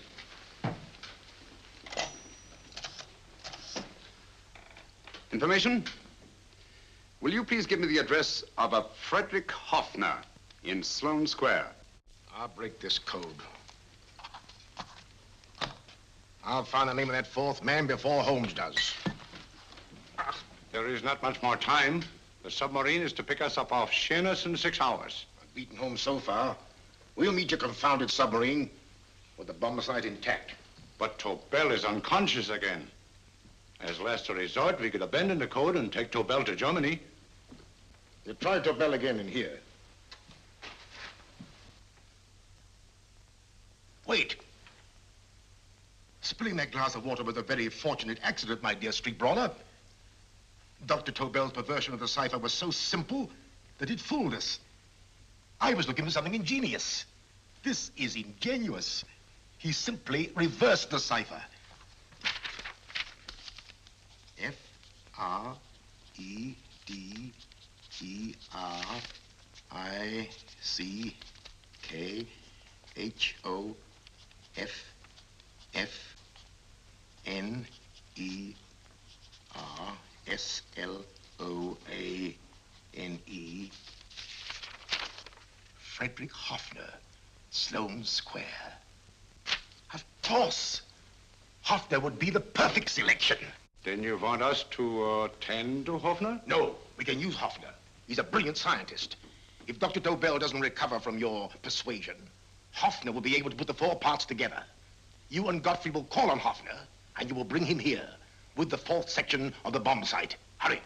Information? Will you please give me the address of a Frederick Hoffner in Sloane Square? I'll break this code. I'll find the name of that fourth man before Holmes does. There is not much more time. The submarine is to pick us up off Sheerness in 6 hours. I've beaten Holmes so far. We'll meet your confounded submarine with the bomb site intact. But Tobel is unconscious again. As last resort, we could abandon the code and take Tobel to Germany. You try Tobel again in here. Wait. Spilling that glass of water was a very fortunate accident, my dear street brawler. Dr. Tobel's perversion of the cipher was so simple that it fooled us. I was looking for something ingenious. This is ingenuous. He simply reversed the cipher. F-R-E-D-E-R-I-C-K-H-O-F-N-E-R-S-L-O-A-N-E. Frederick Hoffner, Sloane Square. Of course. Hoffner would be the perfect selection. Then you want us to attend to Hoffner? No, we can use Hoffner. He's a brilliant scientist. If Dr. Tobel doesn't recover from your persuasion, Hoffner will be able to put the 4 parts together. You and Godfrey will call on Hoffner, and you will bring him here with the 4th section of the bomb site. Hurry.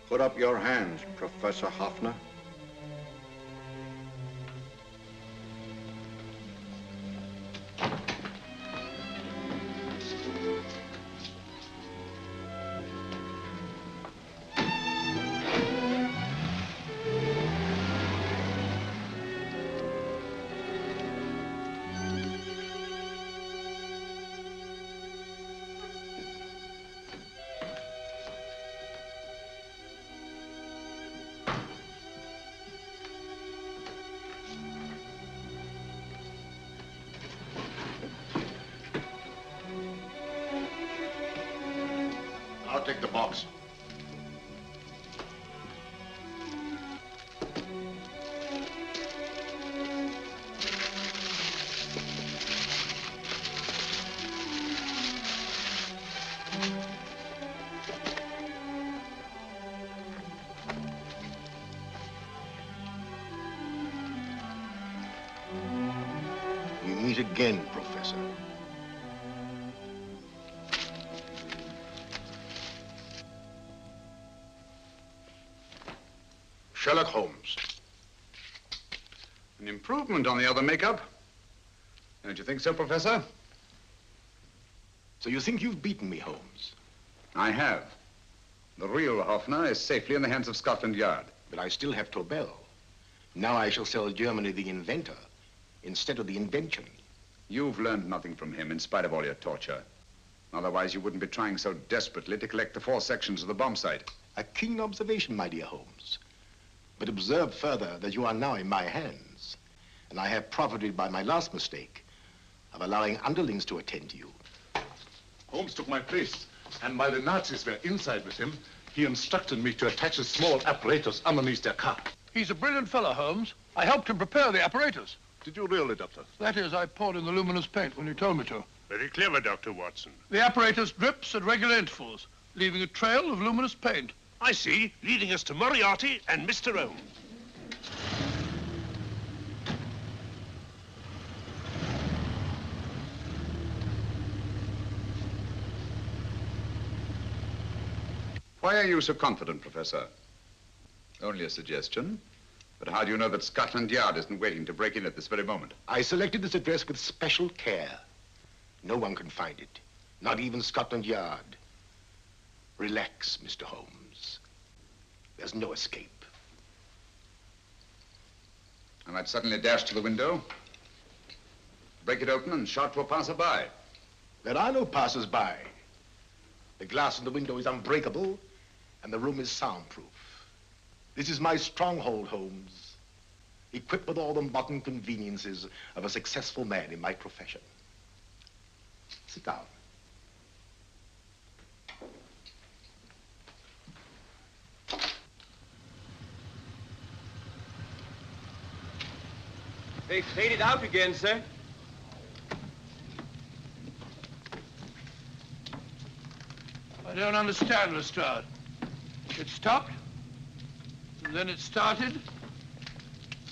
Put up your hands, Professor Hoffner. I'll take the box. We meet again, Professor. Sherlock Holmes. An improvement on the other makeup. Don't you think so, Professor? So you think you've beaten me, Holmes? I have. The real Hoffner is safely in the hands of Scotland Yard. But I still have Tobel. Now I shall sell Germany the inventor instead of the invention. You've learned nothing from him in spite of all your torture. Otherwise, you wouldn't be trying so desperately to collect the 4 sections of the bomb site. A keen observation, my dear Holmes. But observe further that you are now in my hands, and I have profited by my last mistake of allowing underlings to attend to you. Holmes took my place, and while the Nazis were inside with him, he instructed me to attach a small apparatus underneath their car. He's a brilliant fellow, Holmes. I helped him prepare the apparatus. Did you really, Doctor? That is, I poured in the luminous paint when you told me to. Very clever, Dr. Watson. The apparatus drips at regular intervals. leaving a trail of luminous paint. I see, leading us to Moriarty and Mr. Holmes. Why are you so confident, Professor? Only a suggestion. But how do you know that Scotland Yard isn't waiting to break in at this very moment? I selected this address with special care. No one can find it, not even Scotland Yard. Relax, Mr. Holmes. There's no escape. I might suddenly dash to the window, break it open, and shout to a passerby. There are no passers-by. The glass in the window is unbreakable, and the room is soundproof. This is my stronghold, Holmes, equipped with all the modern conveniences of a successful man in my profession. Sit down. They faded out again, sir. I don't understand, Lestrade. It stopped, and then it started,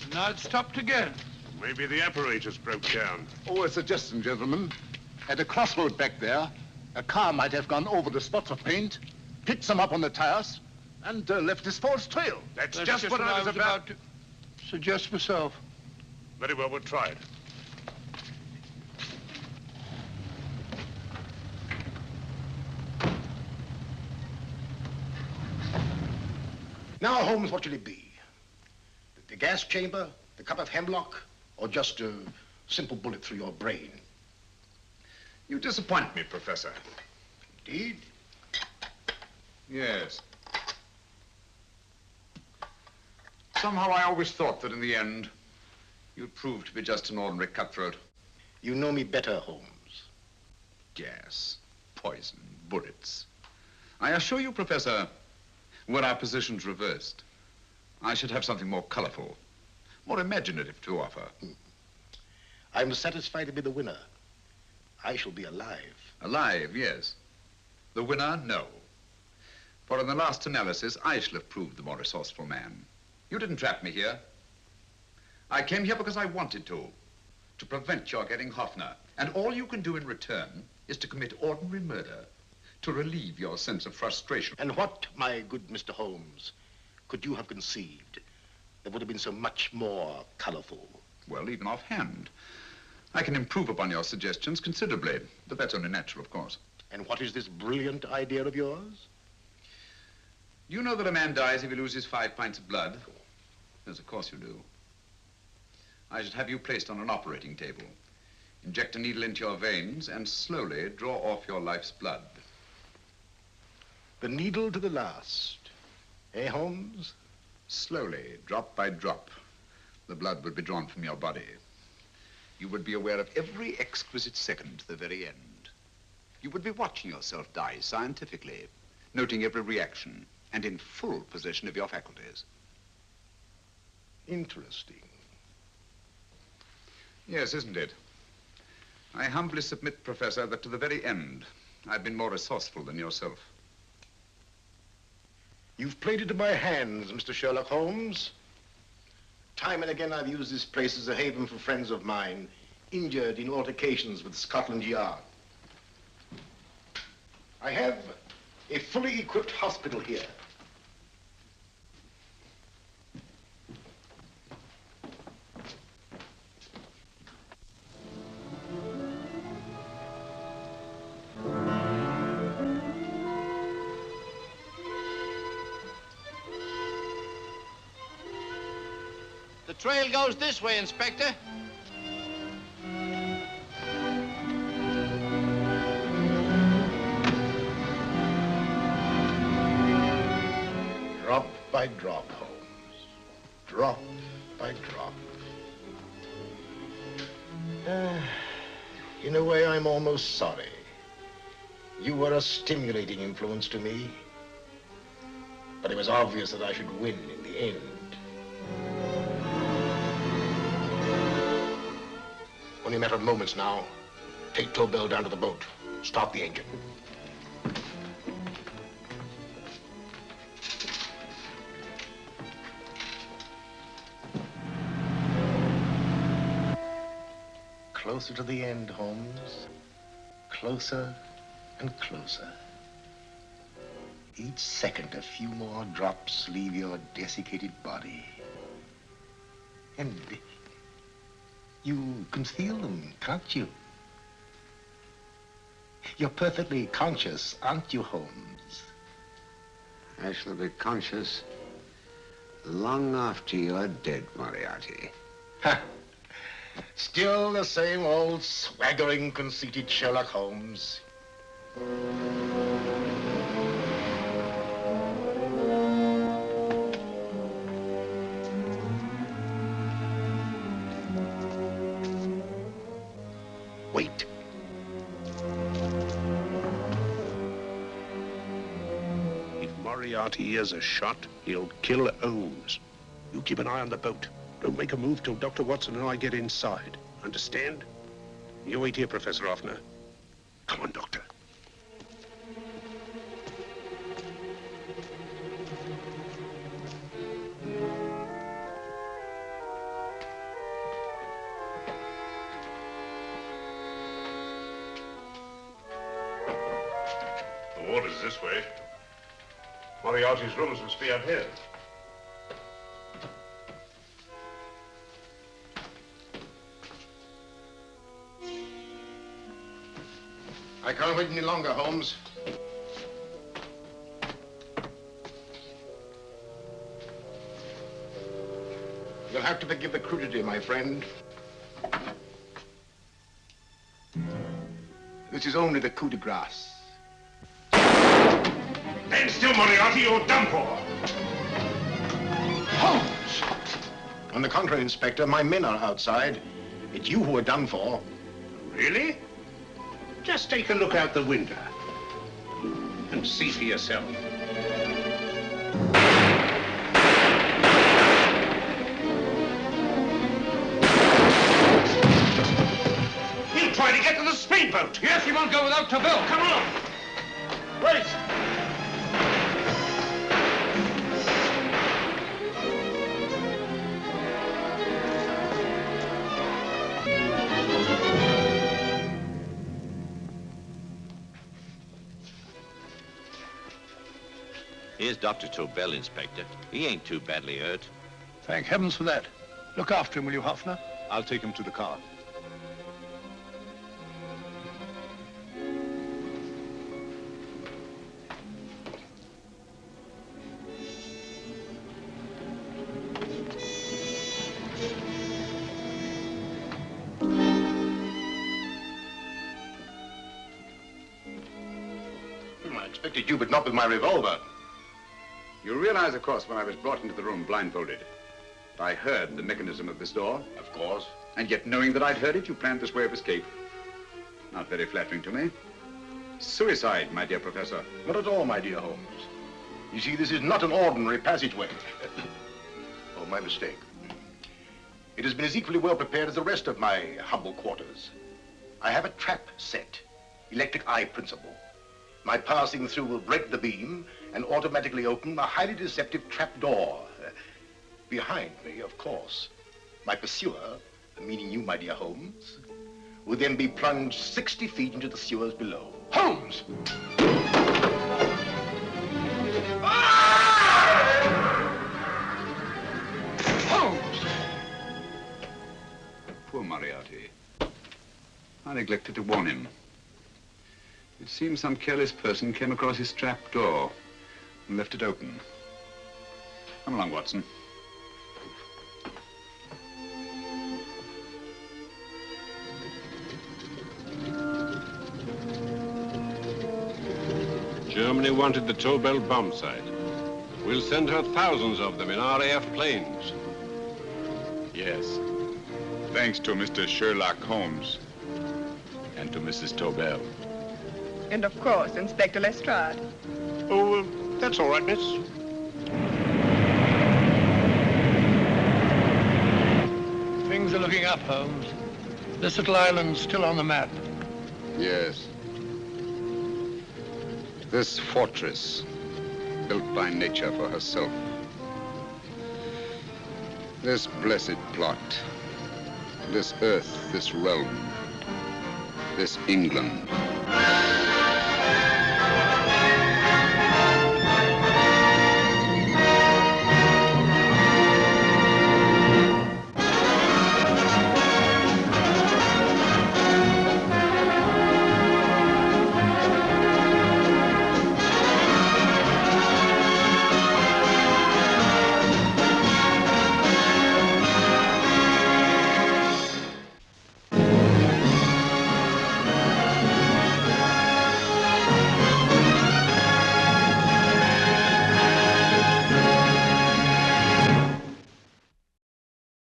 and now it stopped again. Maybe the apparatus broke down. Oh, a suggestion, gentlemen. At a crossroad back there, a car might have gone over the spots of paint, picked some up on the tires, and left this false trail. That's just what I was about to suggest myself. Very well, we'll try it. Now, Holmes, what should it be? The gas chamber, the cup of hemlock, or just a simple bullet through your brain? You disappoint me, Professor. Indeed? Yes. Somehow I always thought that in the end, you'd prove to be just an ordinary cutthroat. You know me better, Holmes. Gas, poison, bullets. I assure you, Professor, were our positions reversed, I should have something more colorful, more imaginative to offer. I'm satisfied to be the winner. I shall be alive. Alive, yes. The winner, no. For in the last analysis, I shall have proved the more resourceful man. You didn't trap me here. I came here because I wanted to prevent your getting Hoffner. And all you can do in return is to commit ordinary murder to relieve your sense of frustration. And what, my good Mr. Holmes, could you have conceived that would have been so much more colorful? Well, even offhand, I can improve upon your suggestions considerably, but that's only natural, of course. And what is this brilliant idea of yours? You know that a man dies if he loses 5 pints of blood? Yes, of course you do. I should have you placed on an operating table, inject a needle into your veins, and slowly draw off your life's blood. The needle to the last. Eh, Holmes? Slowly, drop by drop, the blood would be drawn from your body. You would be aware of every exquisite second to the very end. You would be watching yourself die scientifically, noting every reaction, and in full possession of your faculties. Interesting. Yes, isn't it? I humbly submit, Professor, that to the very end, I've been more resourceful than yourself. You've played it in my hands, Mr. Sherlock Holmes. Time and again, I've used this place as a haven for friends of mine, injured in altercations with Scotland Yard. I have a fully equipped hospital here. The trail goes this way, Inspector. Drop by drop, Holmes. Drop by drop. In a way, I'm almost sorry. You were a stimulating influence to me. But it was obvious that I should win in the end. Only a matter of moments now. Take Tobel down to the boat. Start the engine. closer to the end, Holmes. Closer and closer. Each second, a few more drops leave your desiccated body. And you can feel them, can't you? You're perfectly conscious, aren't you, Holmes? I shall be conscious long after you're dead, Moriarty. Ha! Still the same old swaggering, conceited Sherlock Holmes. Wait. If Moriarty hears a shot, he'll kill Holmes. You keep an eye on the boat. Don't make a move till Dr. Watson and I get inside. Understand? You wait here, Professor Offner. Come on, Doctor. The water's this way. Moriarty's rooms must be up here. I can't wait any longer, Holmes. You'll have to forgive the crudity, my friend. This is only the coup de grace. Stand still, Moriarty, you're done for. Holmes! On the contrary, Inspector, my men are outside. It's you who are done for. Really? Just take a look out the window and see for yourself. He'll try to get to the speedboat. Yes, he won't go without Tobel. Come on. Wait. Here's Dr. Tobel, Inspector. He ain't too badly hurt. Thank heavens for that. Look after him, will you, Hoffner? I'll take him to the car. I expected you, but not with my revolver. You realize, of course, when I was brought into the room blindfolded, that I heard the mechanism of this door. Of course. And yet, knowing that I'd heard it, you planned this way of escape. Not very flattering to me. Suicide, my dear Professor. Not at all, my dear Holmes. You see, this is not an ordinary passageway. Oh, my mistake. It has been as equally well prepared as the rest of my humble quarters. I have a trap set, electric eye principle. My passing through will break the beam and automatically open a highly deceptive trap door. Behind me, of course, my pursuer, meaning you, my dear Holmes, will then be plunged 60 feet into the sewers below. Holmes! Holmes! Poor Moriarty. I neglected to warn him. It seems some careless person came across his trap door and left it open. Come along, Watson. Germany wanted the Tobel bomb site. We'll send her thousands of them in RAF planes. Yes. Thanks to Mr. Sherlock Holmes and to Mrs. Tobel. And of course, Inspector Lestrade. Oh, that's all right, miss. Things are looking up, Holmes. This little island's still on the map. Yes. This fortress, built by nature for herself. This blessed plot. This earth, this realm, this England.